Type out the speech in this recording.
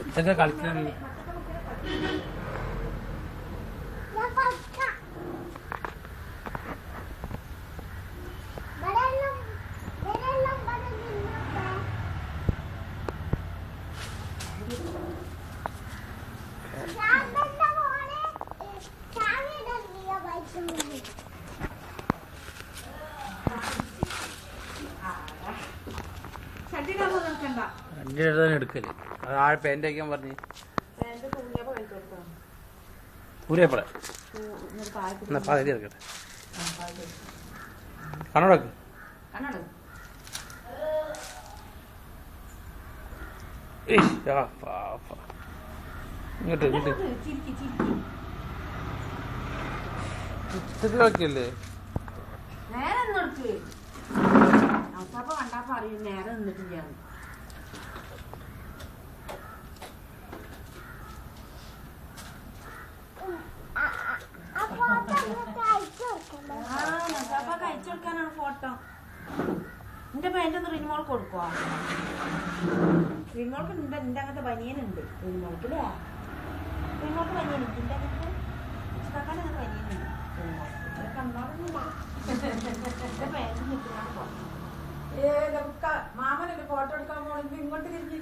ഇതൊക്കെ കളിക്കാൻ എടുക്കല് അത് ആഴെ പാന്റ് അയക്കാൻ പറഞ്ഞു ഊരിയപ്പോളെ എന്നാ പകുതി എടുക്കട്ടെ കണ്ണടക്ക് ഇങ്ങോട്ട് ഇങ്ങോട്ട് ഇഷ്ടത്തിലാക്കിയല്ലേ നേരെ നിർത്തി അവസാപ്പം കണ്ടാപ്പോ അറിയും നേരെ നിന്നിട്ടില്ല അയച്ചു കൊടുക്കാനാണ് ഫോട്ടോ എന്റെ പാന്റ് ഒന്ന് റിനിമോൾക്ക് കൊടുക്കുവാ റിനിമോൾക്ക് എന്റെ അങ്ങനത്തെ ബനിയനുണ്ട് റിനിമോൾക്കില്ലേ റിനിമോൾക്ക് ബനിയനുണ്ട് എന്റെ അങ്ങനത്തെ ഇഷ്ടക്കാണ്ട് അങ്ങനത്തെ ബനിയനുണ്ട് മാമനൊരു ഫോട്ടോ എടുക്കാൻ പോണെങ്കിൽ ഇങ്ങോട്ട് തിരിഞ്ഞു